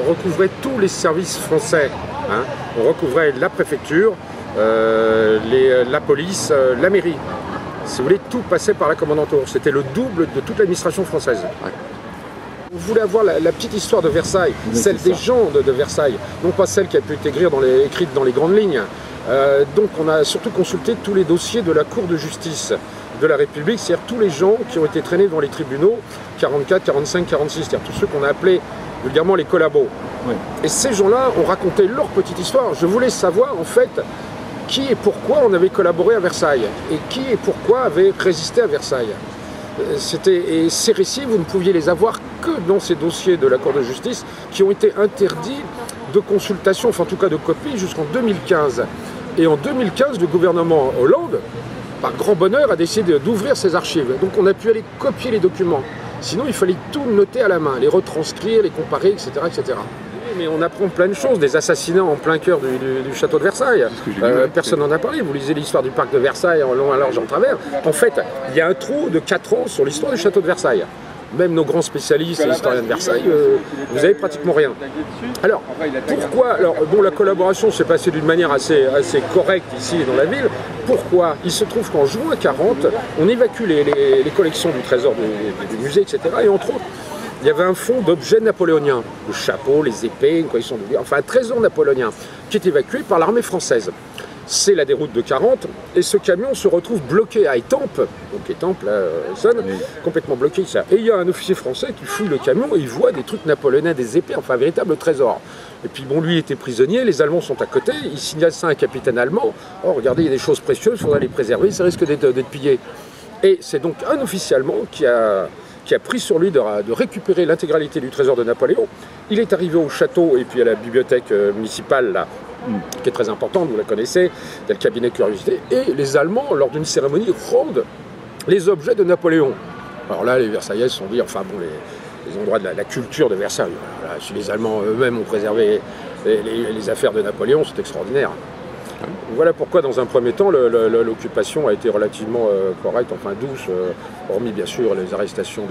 recouvrait tous les services français. Hein. On recouvrait la préfecture, la police, la mairie. Si vous voulez, tout passait par la commandanture. C'était le double de toute l'administration française. Ouais. On voulait avoir la petite histoire de Versailles, celle des gens de Versailles, non pas celle qui a pu être écrite dans les grandes lignes. Donc on a surtout consulté tous les dossiers de la Cour de justice de la République, c'est-à-dire tous les gens qui ont été traînés dans les tribunaux, 44, 45, 46, c'est-à-dire tous ceux qu'on a appelés vulgairement les collabos. Oui. Et ces gens-là ont raconté leur petite histoire. Je voulais savoir en fait qui et pourquoi on avait collaboré à Versailles et qui et pourquoi avait résisté à Versailles. Et ces récits, vous ne pouviez les avoir que dans ces dossiers de la Cour de justice qui ont été interdits de consultation, enfin en tout cas de copie, jusqu'en 2015. Et en 2015, le gouvernement Hollande, par grand bonheur, a décidé d'ouvrir ses archives. Donc on a pu aller copier les documents. Sinon, il fallait tout noter à la main, les retranscrire, les comparer, etc. etc. Mais on apprend plein de choses, des assassinats en plein cœur du château de Versailles. Personne n'en a parlé. Vous lisez l'histoire du parc de Versailles en long, en large, en travers. En fait, il y a un trou de 4 ans sur l'histoire du château de Versailles. Même nos grands spécialistes et historiens de Versailles, vous n'avez pratiquement rien. Alors, pourquoi? Alors, bon, la collaboration s'est passée d'une manière assez correcte ici dans la ville. Pourquoi? Il se trouve qu'en juin 40, on évacue les collections du trésor du musée, etc. Et entre autres, il y avait un fonds d'objets napoléoniens, le chapeau, les épées, une collection de... enfin un trésor napoléonien, qui est évacué par l'armée française. C'est la déroute de 40, et ce camion se retrouve bloqué à Étampes, donc Étampes, là, sonne, oui. Complètement bloqué. Ça. Et il y a un officier français qui fouille le camion et il voit des trucs napoléoniens, des épées, enfin un véritable trésor. Et puis bon, lui était prisonnier, les Allemands sont à côté, il signale ça à un capitaine allemand. Oh, regardez, il y a des choses précieuses, il faudra les préserver, ça risque d'être pillé. Et c'est donc un officier allemand qui a pris sur lui de récupérer l'intégralité du trésor de Napoléon. Il est arrivé au château et puis à la bibliothèque municipale, là, qui est très importante, vous la connaissez, il y a le cabinet de curiosité, et les Allemands, lors d'une cérémonie, rendent les objets de Napoléon. Alors là, les Versaillais se sont dit, enfin bon, les endroits de la culture de Versailles, voilà, si les Allemands eux-mêmes ont préservé les affaires de Napoléon, c'est extraordinaire. Voilà pourquoi, dans un premier temps, l'occupation a été relativement correcte, enfin douce, hormis bien sûr les arrestations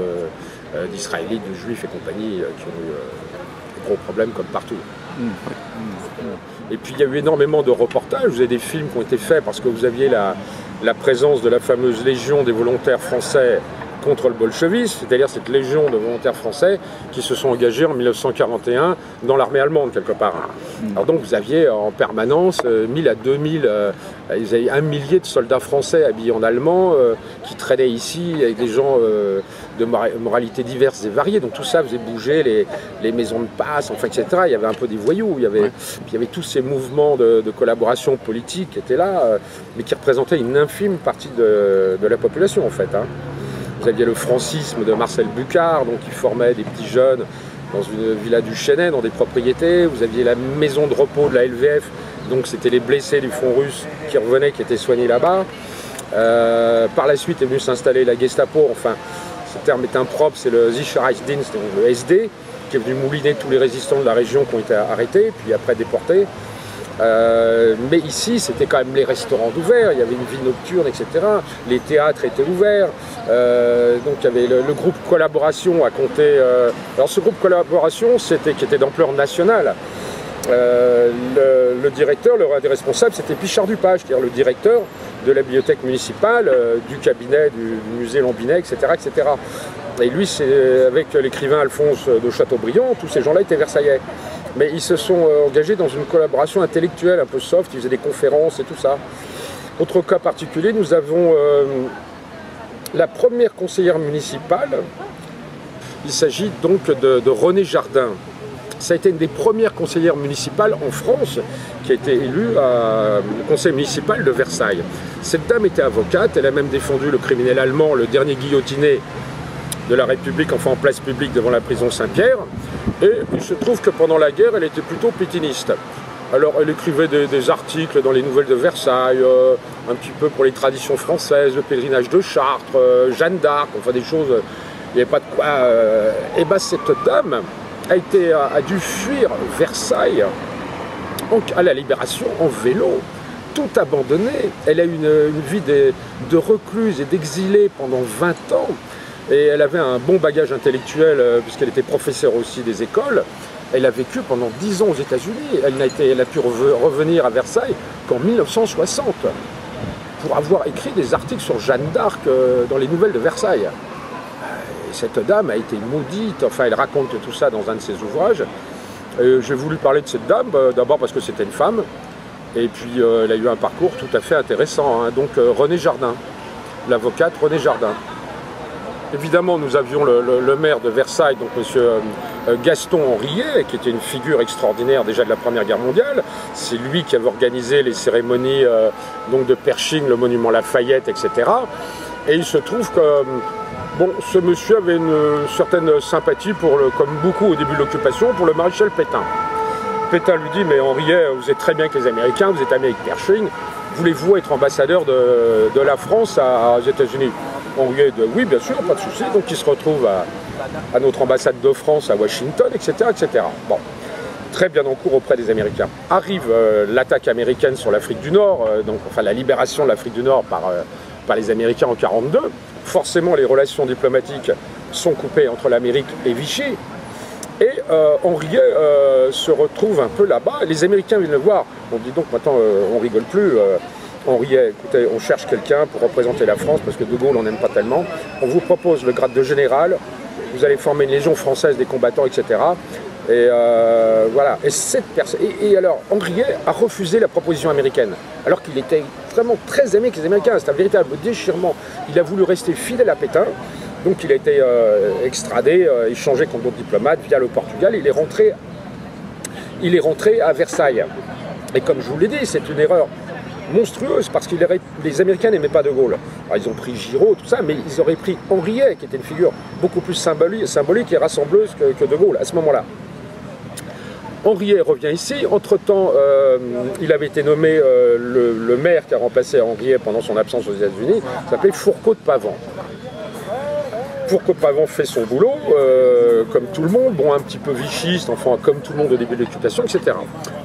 d'Israélites, de Juifs et compagnie, qui ont eu de gros problèmes comme partout. Et puis il y a eu énormément de reportages, vous avez des films qui ont été faits parce que vous aviez la présence de la fameuse Légion des volontaires français contre le bolchevisme, c'est-à-dire cette légion de volontaires français qui se sont engagés en 1941 dans l'armée allemande quelque part. Alors donc vous aviez en permanence 1000 à 2000, vous avez 1 millier de soldats français habillés en allemand qui traînaient ici avec des gens de moralités diverses et variées, donc tout ça faisait bouger les maisons de passe, enfin, etc. Il y avait un peu des voyous, il y avait tous ces mouvements de collaboration politique qui étaient là, mais qui représentaient une infime partie de la population en fait. Hein. Vous aviez le francisme de Marcel Bucard, donc qui formait des petits jeunes dans une villa du Chesnay, dans des propriétés. Vous aviez la maison de repos de la LVF, donc c'était les blessés du front russe qui revenaient, qui étaient soignés là-bas. Par la suite est venu s'installer la Gestapo, enfin ce terme est impropre, c'est le Sicherheitsdienst, le SD, qui est venu mouliner tous les résistants de la région qui ont été arrêtés, puis après déportés. Mais ici, c'était quand même les restaurants ouverts, il y avait une vie nocturne, etc. Les théâtres étaient ouverts. Donc il y avait le groupe Collaboration à compter. Alors ce groupe Collaboration, qui était d'ampleur nationale. Le directeur, l'un des responsables, c'était Pichard Dupage, c'est-à-dire le directeur de la bibliothèque municipale, du cabinet du musée Lambinet, etc., etc. Et lui, c'est avec l'écrivain Alphonse de Chateaubriand, tous ces gens-là étaient versaillais. Mais ils se sont engagés dans une collaboration intellectuelle un peu soft, ils faisaient des conférences et tout ça. Autre cas particulier, nous avons la première conseillère municipale. Il s'agit donc de Renée Jardin. Ça a été une des premières conseillères municipales en France qui a été élue au conseil municipal de Versailles. Cette dame était avocate, elle a même défendu le criminel allemand, le dernier guillotiné de la République, enfin en place publique devant la prison Saint-Pierre. Et il se trouve que pendant la guerre, elle était plutôt pétiniste. Alors elle écrivait des articles dans les nouvelles de Versailles, un petit peu pour les traditions françaises, le pèlerinage de Chartres, Jeanne d'Arc, enfin des choses, il n'y avait pas de quoi. Et bien cette dame a dû fuir Versailles à la Libération en vélo, tout abandonné. Elle a eu une vie de recluse et d'exilée pendant 20 ans. Et elle avait un bon bagage intellectuel, puisqu'elle était professeure aussi des écoles. elle a vécu pendant 10 ans aux États-Unis. Elle a pu revenir à Versailles qu'en 1960 pour avoir écrit des articles sur Jeanne d'Arc dans les nouvelles de Versailles. Et cette dame a été maudite, enfin elle raconte tout ça dans un de ses ouvrages. J'ai voulu parler de cette dame, d'abord parce que c'était une femme, et puis elle a eu un parcours tout à fait intéressant. Hein. Donc René Jardin, l'avocate René Jardin. Évidemment, nous avions le maire de Versailles, donc M. Gaston Henriet, qui était une figure extraordinaire déjà de la Première Guerre mondiale. C'est lui qui avait organisé les cérémonies donc de Pershing, le monument Lafayette, etc. Et il se trouve que bon, ce monsieur avait une certaine sympathie, comme beaucoup au début de l'occupation, pour le maréchal Pétain. Pétain lui dit, mais Henriet, vous êtes très bien avec les Américains, vous êtes ami avec Pershing, voulez-vous être ambassadeur de la France aux États-Unis? Henriet dit, oui, bien sûr, pas de souci. Donc il se retrouve à notre ambassade de France à Washington, etc., etc. Bon, très bien en cours auprès des Américains. Arrive l'attaque américaine sur l'Afrique du Nord, enfin la libération de l'Afrique du Nord par les Américains en 1942. Forcément, les relations diplomatiques sont coupées entre l'Amérique et Vichy. Et Henriet se retrouve un peu là-bas. Les Américains viennent le voir. On dit donc maintenant, on rigole plus. Henriet, écoutez, on cherche quelqu'un pour représenter la France parce que De Gaulle, on n'aime pas tellement. On vous propose le grade de général. Vous allez former une légion française des combattants, etc. Et voilà. Et cette personne. Et alors, Henriet a refusé la proposition américaine, alors qu'il était vraiment très aimé avec les Américains. C'est un véritable déchirement. Il a voulu rester fidèle à Pétain. Donc il a été extradé, échangé contre d'autres diplomates via le Portugal. Il est rentré à Versailles. Et comme je vous l'ai dit, c'est une erreur monstrueuse parce que les Américains n'aimaient pas De Gaulle. Alors, ils ont pris Giraud, tout ça, mais ils auraient pris Henriet, qui était une figure beaucoup plus symbolique et rassembleuse que De Gaulle à ce moment-là. Henriet revient ici. Entre-temps, il avait été nommé le maire qui a remplacé Henriet pendant son absence aux États-Unis, s'appelait Fourcault de Pavant. Fourcault de Pavant fait son boulot, comme tout le monde, bon, un petit peu vichiste, enfin, comme tout le monde au début de l'occupation, etc.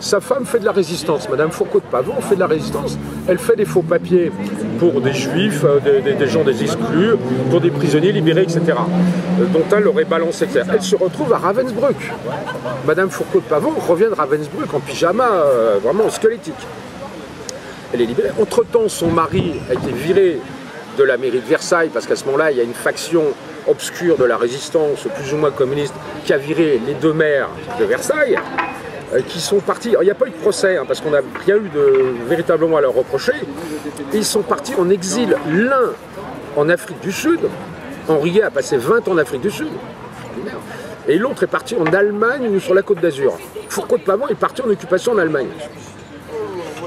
Sa femme fait de la résistance. Madame Fourcault de Pavant fait de la résistance. Elle fait des faux papiers pour des juifs, des gens des exclus, pour des prisonniers libérés, etc. Dont elle aurait balancé, etc. Elle se retrouve à Ravensbrück. Madame Fourcault de Pavant revient de Ravensbrück en pyjama, vraiment squelettique. Elle est libérée. Entre-temps, son mari a été viré de la mairie de Versailles, parce qu'à ce moment-là, il y a une faction obscure de la résistance, plus ou moins communiste, qui a viré les deux maires de Versailles, qui sont partis. Alors, il n'y a pas eu de procès, hein, parce qu'on n'a rien eu véritablement à leur reprocher. Et ils sont partis en exil, l'un en Afrique du Sud. Henriet a passé 20 ans en Afrique du Sud. Et l'autre est parti en Allemagne ou sur la Côte d'Azur. Fourcault de Pavant est parti en occupation en Allemagne.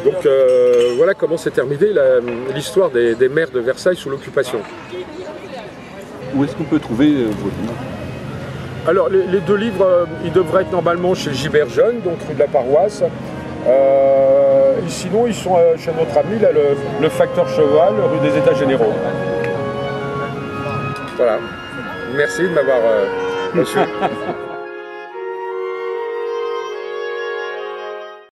Donc voilà comment s'est terminée l'histoire des maires de Versailles sous l'occupation. Où est-ce qu'on peut trouver vos livres? Alors les deux livres, ils devraient être normalement chez Gilbert Jeune, donc rue de la Paroisse. Et sinon, ils sont chez notre ami, là, le Facteur Cheval, rue des États Généraux. Voilà. Merci de m'avoir reçu.